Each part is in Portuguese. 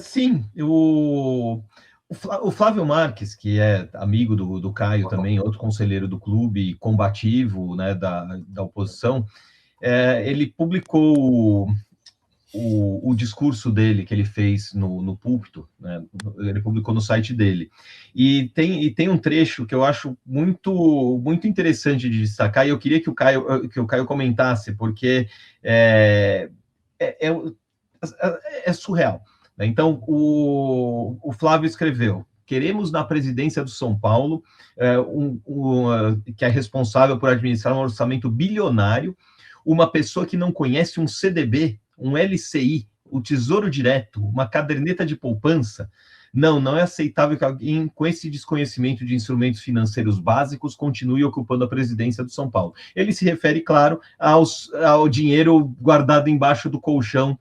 Sim, o Flávio Marques, que é amigo do Caio também, outro conselheiro do clube, combativo, né, da oposição, ele publicou o discurso dele que ele fez no púlpito, né? Ele publicou no site dele. E tem um trecho que eu acho muito interessante de destacar, e eu queria que o Caio comentasse, porque é, é, é surreal. Né? Então, o Flávio escreveu: queremos na presidência do São Paulo, que é responsável por administrar um orçamento bilionário, uma pessoa que não conhece um CDB, um LCI, o Tesouro Direto, uma caderneta de poupança. Não é aceitável que alguém com esse desconhecimento de instrumentos financeiros básicos continue ocupando a presidência do São Paulo. Ele se refere, claro, ao dinheiro guardado embaixo do colchão,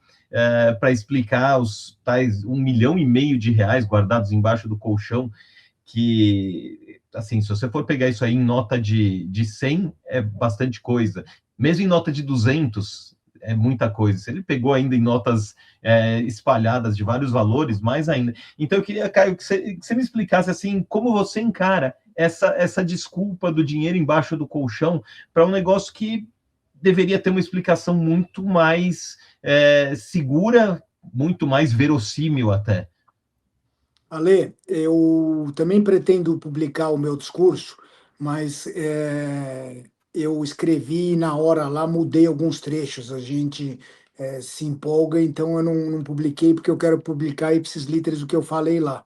para explicar os tais 1,5 milhão de reais guardados embaixo do colchão, que, assim, se você for pegar isso aí em nota de 100, é bastante coisa. Mesmo em nota de 200, é muita coisa. Se ele pegou ainda em notas espalhadas de vários valores, mais ainda. Então, eu queria, Caio, que você me explicasse, assim, como você encara essa desculpa do dinheiro embaixo do colchão para um negócio que deveria ter uma explicação muito mais segura, muito mais verossímil até. Ale, eu também pretendo publicar o meu discurso, mas eu escrevi na hora lá, mudei alguns trechos. A gente se empolga, então eu não publiquei, porque eu quero publicar ipsis literis o que eu falei lá.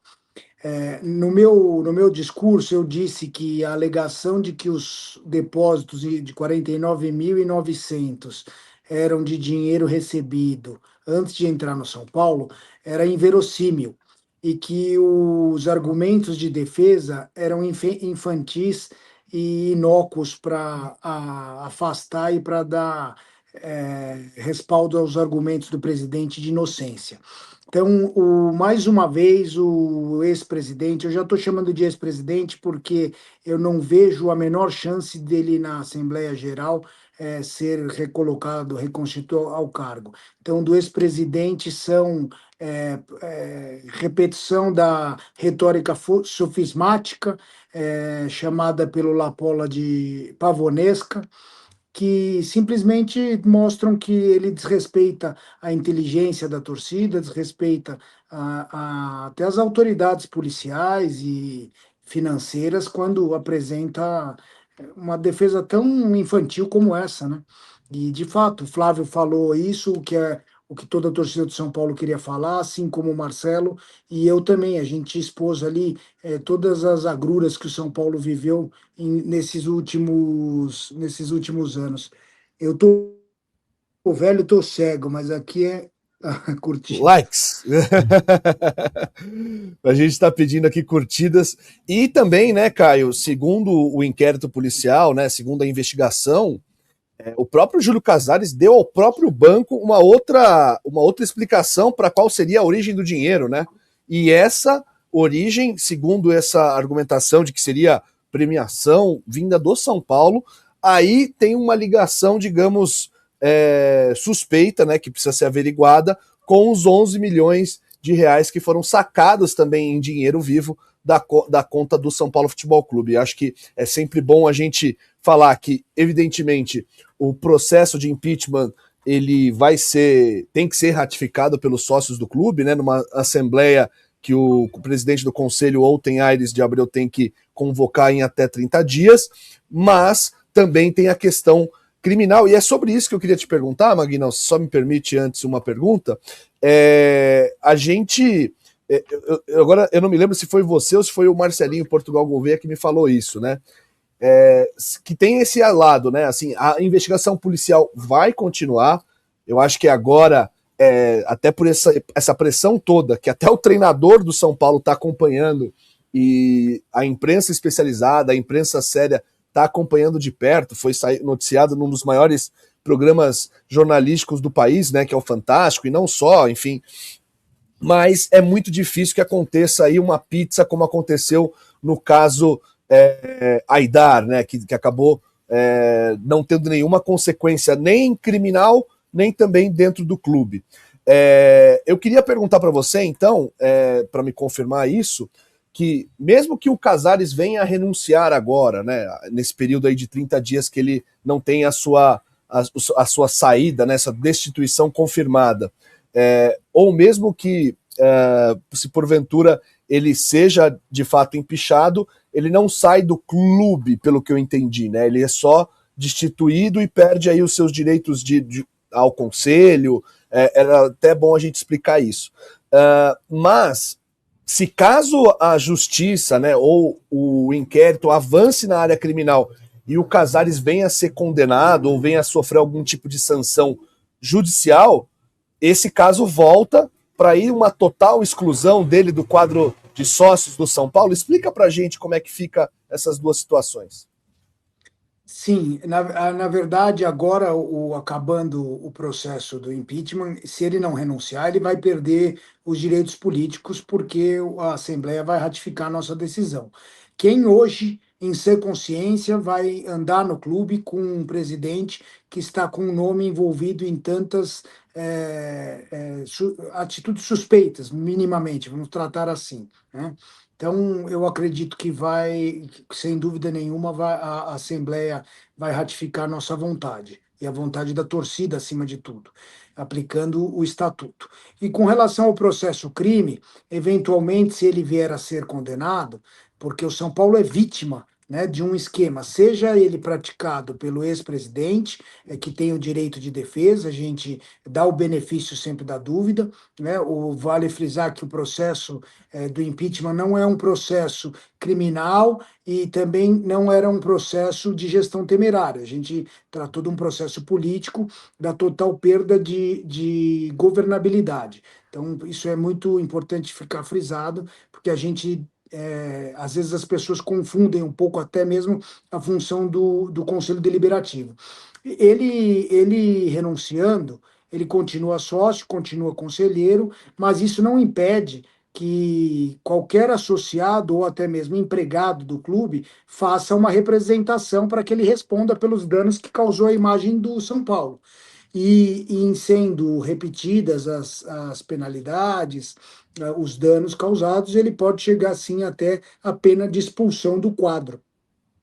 No meu discurso, eu disse que a alegação de que os depósitos de 49.900 eram de dinheiro recebido antes de entrar no São Paulo era inverossímil, e que os argumentos de defesa eram infantis e inócuos para afastar e para dar respaldo aos argumentos do presidente de inocência. Então, mais uma vez, o ex-presidente, eu já estou chamando de ex-presidente porque eu não vejo a menor chance dele na Assembleia Geral ser recolocado, reconstituído ao cargo. Então, do ex-presidente são repetição da retórica sofismática, chamada pelo Lapolla de pavonesca, que simplesmente mostram que ele desrespeita a inteligência da torcida, desrespeita até as autoridades policiais e financeiras quando apresenta uma defesa tão infantil como essa, né? E, de fato, o Flávio falou isso, o que toda a torcida do São Paulo queria falar, assim como o Marcelo, e eu também. A gente expôs ali todas as agruras que o São Paulo viveu nesses últimos anos. Eu tô velho, tô cego, mas aqui é curtidas. Likes. A gente está pedindo aqui curtidas. E também, né, Caio, segundo o inquérito policial, né, segundo a investigação, o próprio Júlio Casares deu ao próprio banco uma outra explicação para qual seria a origem do dinheiro, né? E essa origem, segundo essa argumentação de que seria premiação vinda do São Paulo, aí tem uma ligação, digamos, suspeita, né, que precisa ser averiguada, com os 11 milhões de reais que foram sacados também em dinheiro vivo da conta do São Paulo Futebol Clube. Acho que é sempre bom a gente falar que, evidentemente, o processo de impeachment ele tem que ser ratificado pelos sócios do clube, né, numa assembleia que o presidente do conselho, Outen Aires de Abreu, tem que convocar em até 30 dias, mas também tem a questão criminal, e é sobre isso que eu queria te perguntar, Maguinão, se só me permite antes uma pergunta. A gente... agora, eu não me lembro se foi você ou se foi o Marcelinho Portugal Gouveia que me falou isso, né? Que tem esse lado, né? Assim, a investigação policial vai continuar. Eu acho que agora, até por essa pressão toda, que até o treinador do São Paulo está acompanhando, e a imprensa especializada, a imprensa séria, está acompanhando de perto, foi noticiado num dos maiores programas jornalísticos do país, né? Que é o Fantástico, e não só, enfim. Mas é muito difícil que aconteça aí uma pizza como aconteceu no caso Aidar, né, que acabou não tendo nenhuma consequência nem criminal, nem também dentro do clube. Eu queria perguntar para você, então, para me confirmar isso, que mesmo que o Casares venha a renunciar agora, né, nesse período aí de 30 dias que ele não tem a sua saída, né, essa destituição confirmada, ou mesmo que, se porventura ele seja de fato empichado, ele não sai do clube, pelo que eu entendi, né? Ele é só destituído e perde aí os seus direitos ao conselho. Era até bom a gente explicar isso. Mas, se caso a justiça, né, ou o inquérito avance na área criminal e o Casares venha a ser condenado ou venha a sofrer algum tipo de sanção judicial, esse caso volta para ir uma total exclusão dele do quadro de sócios do São Paulo. Explica para a gente como é que fica essas duas situações. Sim, na verdade, agora, acabando o processo do impeachment, se ele não renunciar, ele vai perder os direitos políticos, porque a Assembleia vai ratificar a nossa decisão. Quem hoje, em sã consciência, vai andar no clube com um presidente que está com o nome envolvido em tantas atitudes suspeitas, minimamente, vamos tratar assim, né? Então, eu acredito que sem dúvida nenhuma, a Assembleia vai ratificar nossa vontade, e a vontade da torcida, acima de tudo, aplicando o estatuto. E com relação ao processo crime, eventualmente, se ele vier a ser condenado, porque o São Paulo é vítima, né, de um esquema, seja ele praticado pelo ex-presidente, que tem o direito de defesa, a gente dá o benefício sempre da dúvida, né? Vale frisar que o processo do impeachment não é um processo criminal e também não era um processo de gestão temerária. A gente tratou de um processo político da total perda de governabilidade. Então, isso é muito importante ficar frisado, porque a gente às vezes as pessoas confundem um pouco até mesmo a função do Conselho Deliberativo. Ele renunciando, ele continua sócio, continua conselheiro, mas isso não impede que qualquer associado ou até mesmo empregado do clube faça uma representação para que ele responda pelos danos que causou a imagem do São Paulo. E em sendo repetidas as penalidades, os danos causados, ele pode chegar sim até a pena de expulsão do quadro.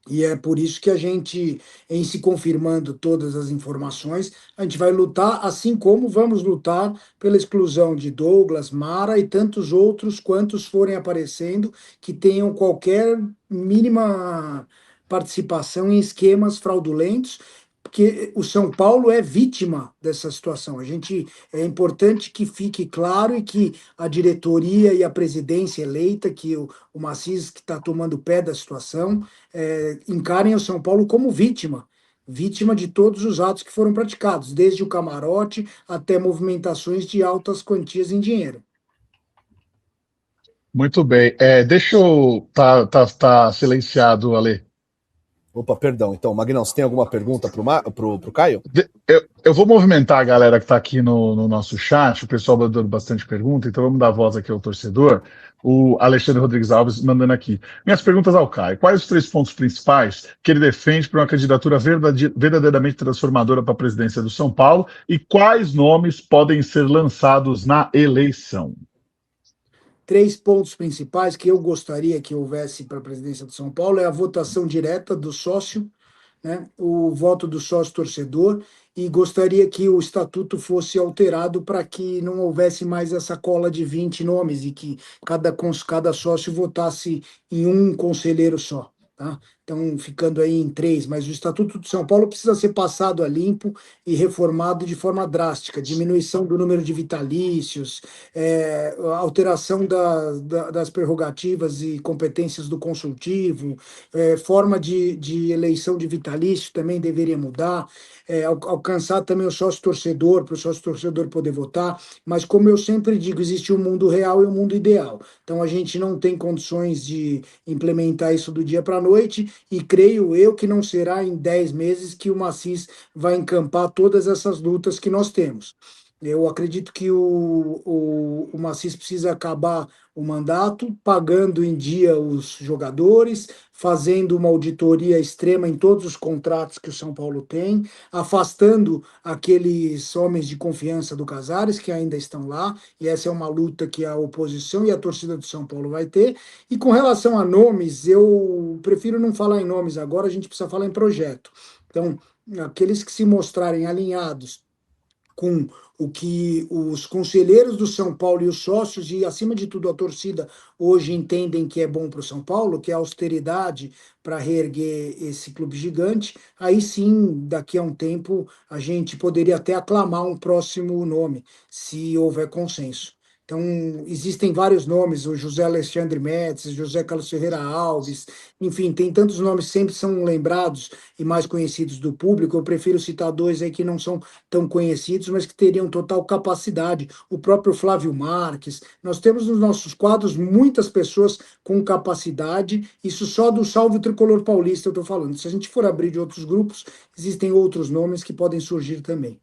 E é por isso que a gente, em se confirmando todas as informações, a gente vai lutar, assim como vamos lutar pela exclusão de Douglas, Mara e tantos outros quantos forem aparecendo que tenham qualquer mínima participação em esquemas fraudulentos, porque o São Paulo é vítima dessa situação. É importante que fique claro e que a diretoria e a presidência eleita, que o Macias que está tomando pé da situação, encarem o São Paulo como vítima de todos os atos que foram praticados, desde o camarote até movimentações de altas quantias em dinheiro. Muito bem. Deixa eu. Tá silenciado, Ale. Opa, perdão. Então, Magnão, você tem alguma pergunta pro Caio? Eu vou movimentar a galera que está aqui no nosso chat, o pessoal dando bastante pergunta, então vamos dar voz aqui ao torcedor. O Alexandre Rodrigues Alves mandando aqui. Minhas perguntas ao Caio. Quais os 3 pontos principais que ele defende para uma candidatura verdadeiramente transformadora para a presidência do São Paulo e quais nomes podem ser lançados na eleição? 3 pontos principais que eu gostaria que houvesse para a presidência de São Paulo é a votação direta do sócio, né, o voto do sócio torcedor, e gostaria que o estatuto fosse alterado para que não houvesse mais essa cola de 20 nomes e que cada sócio votasse em um conselheiro só. Tá? Então, ficando aí em 3, mas o Estatuto de São Paulo precisa ser passado a limpo e reformado de forma drástica, diminuição do número de vitalícios, alteração das prerrogativas e competências do consultivo, forma de eleição de vitalício também deveria mudar, alcançar também o sócio-torcedor, para o sócio-torcedor poder votar, mas como eu sempre digo, existe o mundo real e o mundo ideal. Então, a gente não tem condições de implementar isso do dia para a noite, e creio eu que não será em 10 meses que o Macias vai encampar todas essas lutas que nós temos. Eu acredito que o Assis precisa acabar o mandato, pagando em dia os jogadores, fazendo uma auditoria extrema em todos os contratos que o São Paulo tem, afastando aqueles homens de confiança do Casares que ainda estão lá, e essa é uma luta que a oposição e a torcida do São Paulo vai ter. E com relação a nomes, eu prefiro não falar em nomes agora, a gente precisa falar em projeto. Então, aqueles que se mostrarem alinhados com o que os conselheiros do São Paulo e os sócios, e acima de tudo a torcida, hoje entendem que é bom para o São Paulo, que é a austeridade para reerguer esse clube gigante, aí sim, daqui a um tempo, a gente poderia até aclamar um próximo nome, se houver consenso. Então, existem vários nomes, o José Alexandre Médici, José Carlos Ferreira Alves, enfim, tem tantos nomes que sempre são lembrados e mais conhecidos do público. Eu prefiro citar dois aí que não são tão conhecidos, mas que teriam total capacidade. O próprio Flávio Marques. Nós temos nos nossos quadros muitas pessoas com capacidade, isso só do Salve Tricolor Paulista eu estou falando. Se a gente for abrir de outros grupos, existem outros nomes que podem surgir também.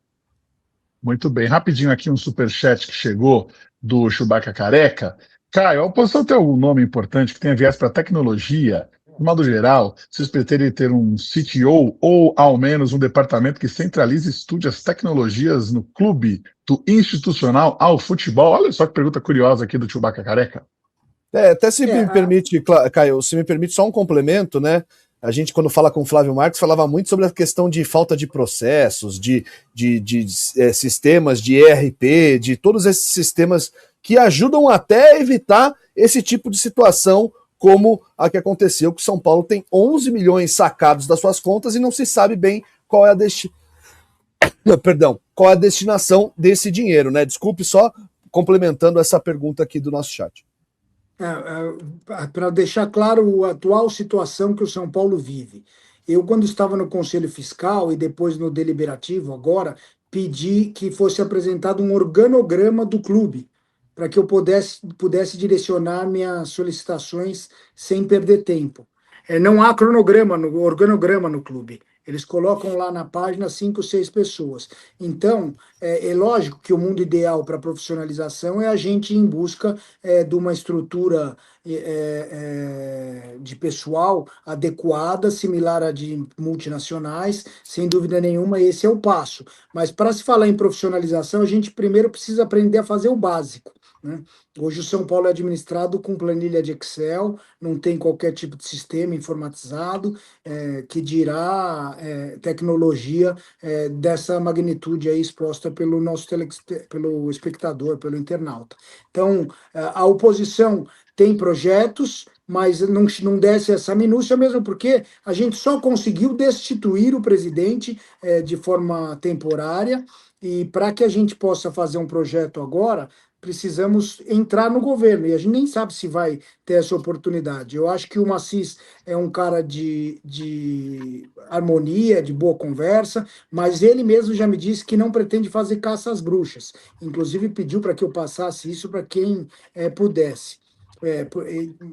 Muito bem. Rapidinho aqui um superchat que chegou do Chewbacca Careca. Caio, a oposição tem algum nome importante que tenha viés para tecnologia? De modo geral, vocês pretendem ter um CTO ou, ao menos, um departamento que centralize e estude as tecnologias no clube, do institucional ao futebol? Olha só que pergunta curiosa aqui do Chewbacca Careca. Até se me permite, Caio, se me permite só um complemento, né? A gente, quando fala com o Flávio Marques, falava muito sobre a questão de falta de processos, de sistemas de ERP, de todos esses sistemas que ajudam até a evitar esse tipo de situação como a que aconteceu, que São Paulo tem 11 milhões sacados das suas contas e não se sabe bem qual é qual é a destinação desse dinheiro, né? Desculpe, só complementando essa pergunta aqui do nosso chat. Para deixar claro a atual situação que o São Paulo vive. Eu, quando estava no Conselho Fiscal e depois no Deliberativo, agora, pedi que fosse apresentado um organograma do clube, para que eu pudesse direcionar minhas solicitações sem perder tempo. Não há organograma no clube. Eles colocam lá na página 5, 6 pessoas. Então, é lógico que o mundo ideal para profissionalização é a gente ir em busca de uma estrutura de pessoal adequada, similar à de multinacionais, sem dúvida nenhuma, esse é o passo. Mas para se falar em profissionalização, a gente primeiro precisa aprender a fazer o básico, né? Hoje o São Paulo é administrado com planilha de Excel, não tem qualquer tipo de sistema informatizado, que dirá tecnologia dessa magnitude aí exposta pelo pelo espectador, pelo internauta. Então, a oposição tem projetos, mas não desce essa minúcia mesmo, porque a gente só conseguiu destituir o presidente de forma temporária, e para que a gente possa fazer um projeto agora, precisamos entrar no governo, e a gente nem sabe se vai ter essa oportunidade. Eu acho que o Assis é um cara de harmonia, de boa conversa, mas ele mesmo já me disse que não pretende fazer caça às bruxas. Inclusive pediu para que eu passasse isso para quem pudesse.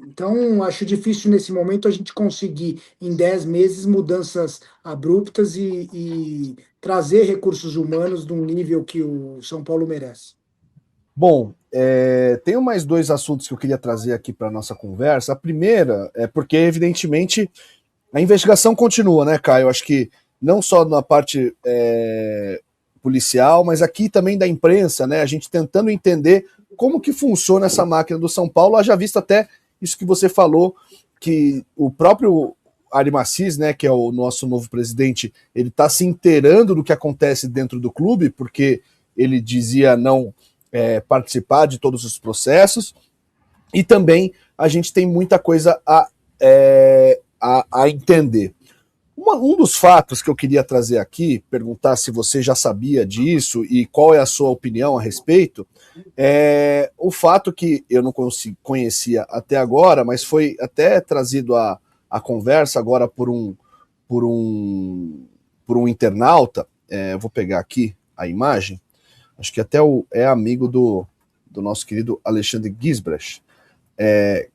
Então, acho difícil nesse momento a gente conseguir, em 10 meses, mudanças abruptas e trazer recursos humanos de um nível que o São Paulo merece. Bom, tenho mais dois assuntos que eu queria trazer aqui para a nossa conversa. A primeira é porque, evidentemente, a investigação continua, né, Caio? Eu acho que não só na parte policial, mas aqui também da imprensa, né? A gente tentando entender como que funciona essa máquina do São Paulo, haja visto até isso que você falou, que o próprio Ari Assis, né, que é o nosso novo presidente, ele está se inteirando do que acontece dentro do clube, porque ele dizia não participar de todos os processos, e também a gente tem muita coisa a entender. Um dos fatos que eu queria trazer aqui, perguntar se você já sabia disso e qual é a sua opinião a respeito, é o fato que eu não conhecia até agora, mas foi até trazido a conversa agora por um internauta. Eu vou pegar aqui a imagem, acho que até é amigo do nosso querido Alexandre Gisbrecht,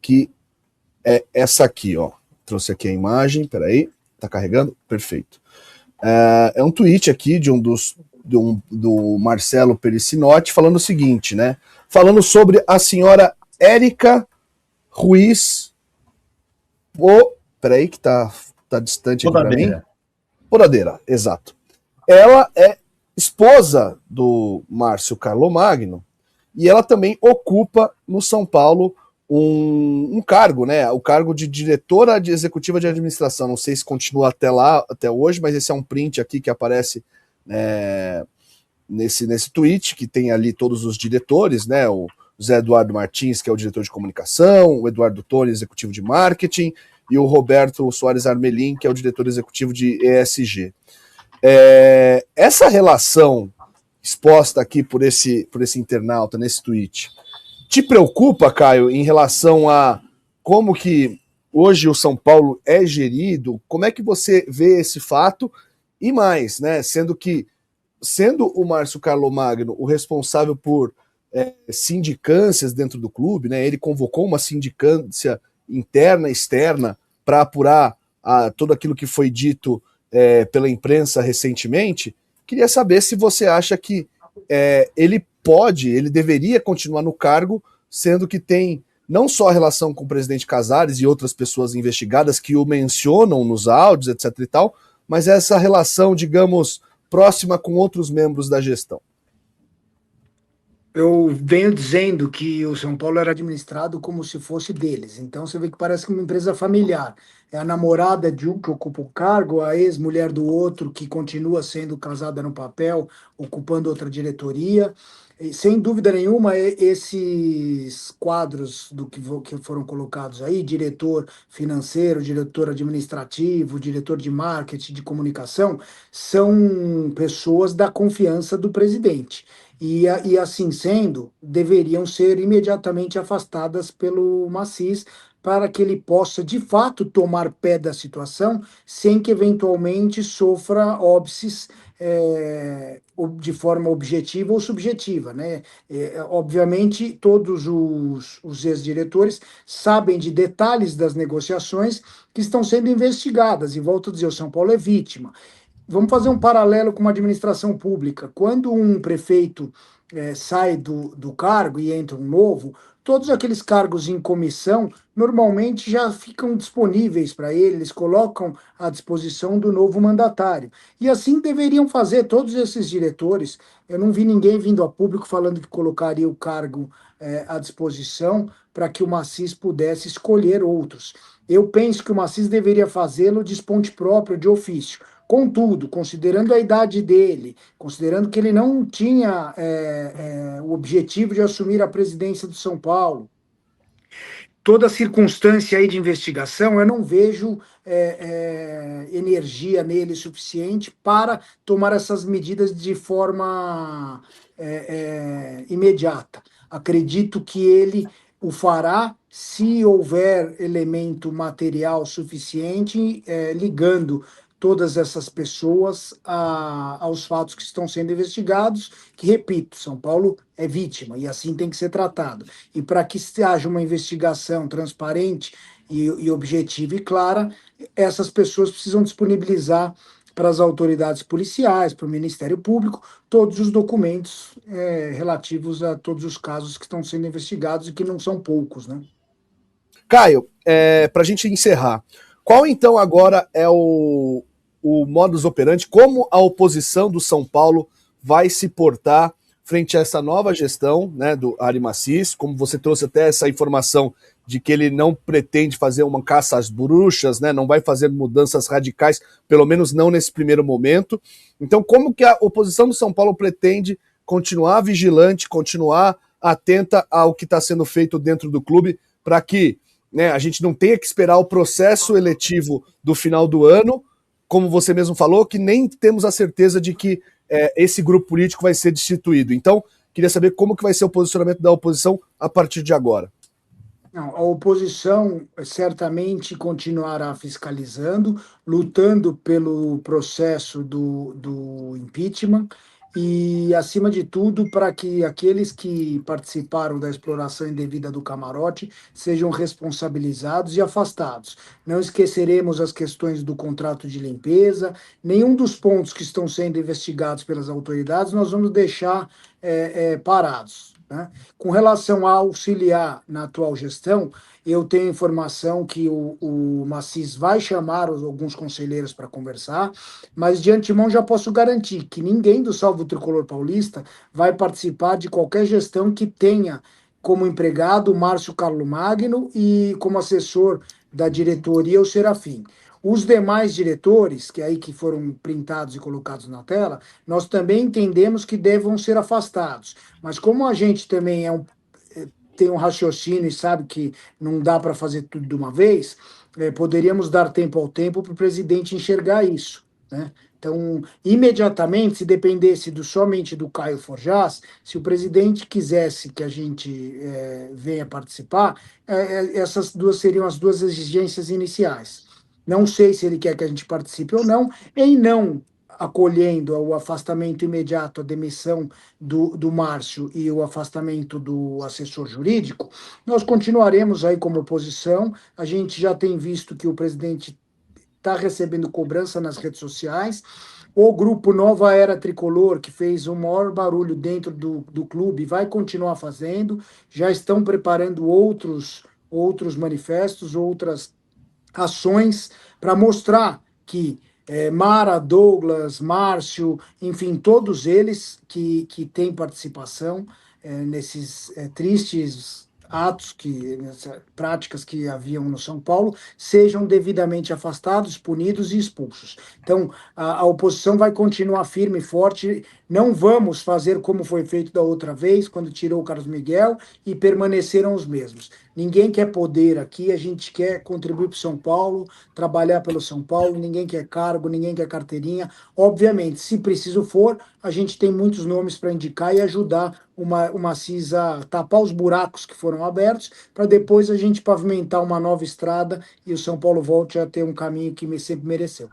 que é essa aqui, ó. Trouxe aqui a imagem, peraí. Tá carregando? Perfeito. É um tweet aqui do Marcelo Pericinotti falando o seguinte, né? falando sobre a senhora Érica Ruiz. Peraí, que tá distante aqui para mim. Podadeira, exato. Ela é esposa do Márcio Carlomagno e ela também ocupa no São Paulo um cargo, né? O cargo de diretora executiva de administração. Não sei se continua até hoje, mas esse é um print aqui que aparece nesse tweet, que tem ali todos os diretores, né? O Zé Eduardo Martins, que é o diretor de comunicação, o Eduardo Toni, executivo de marketing, e o Roberto Soares Armelin, que é o diretor executivo de ESG. Essa relação exposta aqui por esse internauta, nesse tweet, te preocupa, Caio, em relação a como que hoje o São Paulo é gerido? Como é que você vê esse fato? E mais, né, sendo o Márcio Carlomagno o responsável por sindicâncias dentro do clube, né, ele convocou uma sindicância interna e externa para apurar tudo aquilo que foi dito pela imprensa recentemente. Queria saber se você acha que ele deveria continuar no cargo, sendo que tem não só a relação com o presidente Casares e outras pessoas investigadas que o mencionam nos áudios, etc. e tal, mas essa relação, digamos, próxima com outros membros da gestão. Eu venho dizendo que o São Paulo era administrado como se fosse deles. Então você vê que parece que uma empresa familiar. É a namorada de um que ocupa o cargo, a ex-mulher do outro que continua sendo casada no papel, ocupando outra diretoria. E, sem dúvida nenhuma, esses quadros que foram colocados aí, diretor financeiro, diretor administrativo, diretor de marketing, de comunicação, são pessoas da confiança do presidente. E assim sendo, deveriam ser imediatamente afastadas pelo Macis para que ele possa, de fato, tomar pé da situação sem que eventualmente sofra óbices de forma objetiva ou subjetiva, né? Obviamente, todos os ex-diretores sabem de detalhes das negociações que estão sendo investigadas, e volto a dizer, o São Paulo é vítima. Vamos fazer um paralelo com uma administração pública. Quando um prefeito sai do cargo e entra um novo, todos aqueles cargos em comissão normalmente já ficam disponíveis para ele, eles colocam à disposição do novo mandatário. E assim deveriam fazer todos esses diretores. Eu não vi ninguém vindo a público falando que colocaria o cargo à disposição para que o Macis pudesse escolher outros. Eu penso que o Macis deveria fazê-lo de esponte próprio, de ofício. Contudo, considerando a idade dele, considerando que ele não tinha o objetivo de assumir a presidência do São Paulo, toda a circunstância aí de investigação, eu não vejo energia nele suficiente para tomar essas medidas de forma imediata. Acredito que ele o fará se houver elemento material suficiente, ligando todas essas pessoas aos fatos que estão sendo investigados, que, repito, São Paulo é vítima e assim tem que ser tratado. E para que haja uma investigação transparente e objetiva e clara, essas pessoas precisam disponibilizar para as autoridades policiais, para o Ministério Público, todos os documentos relativos a todos os casos que estão sendo investigados e que não são poucos, né? Caio, para a gente encerrar, qual então agora é o modus operandi, como a oposição do São Paulo vai se portar frente a essa nova gestão, né, do Ari Macis, como você trouxe até essa informação de que ele não pretende fazer uma caça às bruxas, né, não vai fazer mudanças radicais, pelo menos não nesse primeiro momento. Então, como que a oposição do São Paulo pretende continuar vigilante, continuar atenta ao que está sendo feito dentro do clube, para que, né, a gente não tenha que esperar o processo eletivo do final do ano, como você mesmo falou, que nem temos a certeza de que esse grupo político vai ser destituído. Então, queria saber como que vai ser o posicionamento da oposição a partir de agora. Não, a oposição certamente continuará fiscalizando, lutando pelo processo do impeachment e, acima de tudo, para que aqueles que participaram da exploração indevida do camarote sejam responsabilizados e afastados. Não esqueceremos as questões do contrato de limpeza, nenhum dos pontos que estão sendo investigados pelas autoridades nós vamos deixar parados. né? Com relação a auxiliar na atual gestão, eu tenho informação que o Macis vai chamar alguns conselheiros para conversar, mas de antemão já posso garantir que ninguém do Salvo Tricolor Paulista vai participar de qualquer gestão que tenha como empregado o Márcio Carlo Magno e como assessor da diretoria o Serafim. Os demais diretores, que foram printados e colocados na tela, nós também entendemos que devam ser afastados. Mas como a gente também tem um raciocínio e sabe que não dá para fazer tudo de uma vez, poderíamos dar tempo ao tempo para o presidente enxergar isso, né? Então, imediatamente, se dependesse somente do Caio Forjás, se o presidente quisesse que a gente venha participar, essas duas seriam as duas exigências iniciais. Não sei se ele quer que a gente participe ou não, em não acolhendo o afastamento imediato, a demissão do Márcio e o afastamento do assessor jurídico, nós continuaremos aí como oposição. A gente já tem visto que o presidente está recebendo cobrança nas redes sociais. O grupo Nova Era Tricolor, que fez o maior barulho dentro do clube, vai continuar fazendo. Já estão preparando outros manifestos, outras ações para mostrar que Mara, Douglas, Márcio, enfim, todos eles que têm participação nesses tristes atos, nessas práticas que haviam no São Paulo, sejam devidamente afastados, punidos e expulsos. Então, a oposição vai continuar firme e forte. Não vamos fazer como foi feito da outra vez, quando tirou o Carlos Miguel e permaneceram os mesmos. Ninguém quer poder aqui, a gente quer contribuir para o São Paulo, trabalhar pelo São Paulo, ninguém quer cargo, ninguém quer carteirinha. Obviamente, se preciso for, a gente tem muitos nomes para indicar e ajudar uma CISA a tapar os buracos que foram abertos, para depois a gente pavimentar uma nova estrada e o São Paulo volte a ter um caminho que sempre mereceu.